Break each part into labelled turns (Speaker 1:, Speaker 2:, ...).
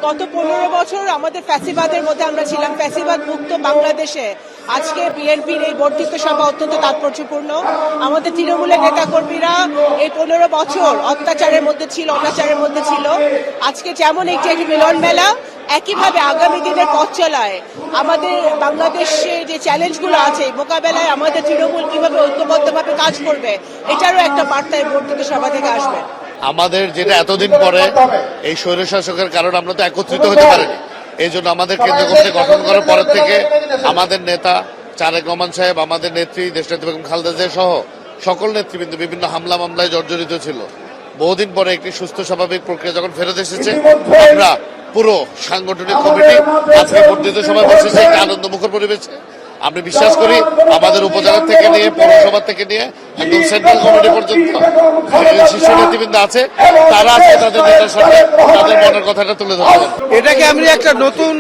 Speaker 1: গত 15 বছর আমাদের ফ্যাসিবাদের মধ্যে আমরা ছিলাম, ফ্যাসিবাদ মুক্ত বাংলাদেশে আজকে বিএনপির এই বর্ধিত সভা অত্যন্ত তাৎপর্যপূর্ণ। আমাদের তৃণমূলের নেতাকর্মীরা এই 15 বছর অত্যাচারের মধ্যে ছিল, অনাচারের মধ্যে ছিল। আজকে যেমন একটি মিলন মেলা, একইভাবে আগামী দিনের পথ চলায় আমাদের বাংলাদেশে যে চ্যালেঞ্জগুলো আছে মোকাবেলায় আমাদের তৃণমূল কিভাবে ঐক্যবদ্ধভাবে কাজ করবে, এটারও একটা বার্তা এই বর্ধিত সভা থেকে আসবে।
Speaker 2: আমাদের যেটা এতদিন পরে এই স্বৈরশাসকের কারণে আমরা তো একত্রিত হতে পারিনি, এই জন্য আমাদের কেন্দ্র কমিটি গঠন করার পর থেকে আমাদের নেতা তারেক রহমান সাহেব, আমাদের নেত্রী দেশনেত্রী বেগম খালেদা জিয়া সহ সকল নেতৃবৃন্দ বিভিন্ন হামলা মামলায় জর্জরিত ছিল। বহুদিন পরে একটি সুস্থ স্বাভাবিক প্রক্রিয়া যখন ফেরত এসেছে, আমরা পুরো সাংগঠনিক কমিটি আজকে বর্ধিত সভায় বসেছে একটি আনন্দমুখর পরিবেশে। আমি বিশ্বাস করি আমাদের উপজেলা থেকে নিয়ে পৌরসভা থেকে নিয়ে একদম সেন্ট্রাল কমিটি পর্যন্ত শীর্ষ নেতৃবৃন্দ আছে, তারা আজকে তাদের নেতার সাথে তাদের মনের কথাটা তুলে ধরবেন।
Speaker 3: এটাকে আমি একটা নতুন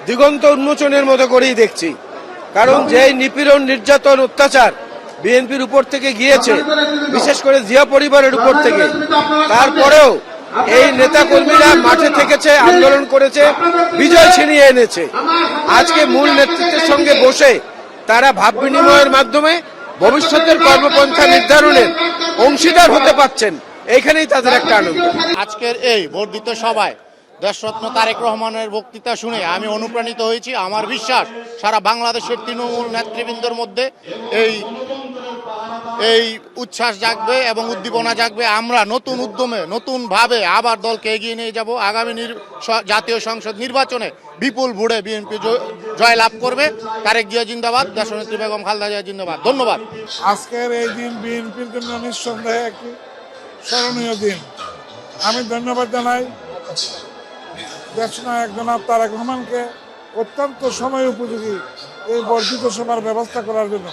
Speaker 3: দিগন্ত উন্মোচনের মতো করেই দেখছি, কারণ যে নিপীড়ন, নির্যাতন, অত্যাচার বিএনপির উপর থেকে গিয়েছে, বিশেষ করে জিয়া পরিবারের উপর থেকে, তারপরেও এই নেতা কর্মীরা মাঠে থেকেছে, আন্দোলন করেছে, বিজয় ছিনিয়ে এনেছে। আজকে মূল নেতৃত্বের সঙ্গে বসে তারা ভাব বিনিময়ের মাধ্যমে ভবিষ্যতের কর্মপন্থা নির্ধারণের অংশীদার হতে পারছেন, এইখানেই তাদের একটা আনন্দ।
Speaker 4: আজকের এই বর্ধিত সভায় দেশরত্ন তারেক রহমানের বক্তৃতা শুনে আমি অনুপ্রাণিত হয়েছি। আমার বিশ্বাস সারা বাংলাদেশের তৃণমূল নেতৃবৃন্দের মধ্যে এই উচ্ছ্বাস জাগবে এবং উদ্দীপনা জাগবে। আমরা নতুন উদ্যমে, নতুন ভাবে আবার দলকে এগিয়ে নিয়ে যাব। আগামী জাতীয় সংসদ নির্বাচনে বিপুল ভোটে বিএনপি জয় লাভ করবে। তারেক জিয়া জিন্দাবাদ, দেশনেত্রী বেগম খালেদা জিয়া জিন্দাবাদ। ধন্যবাদ।
Speaker 5: আজকের এই দিন বিএনপির জন্য নিঃসন্দেহে একটি স্মরণীয় দিন। আমি ধন্যবাদ জানাই দেশনায়ক জনাব তারেক রহমানকে অত্যন্ত সময় উপযোগী এই বর্ধিত সভার ব্যবস্থা করার জন্য।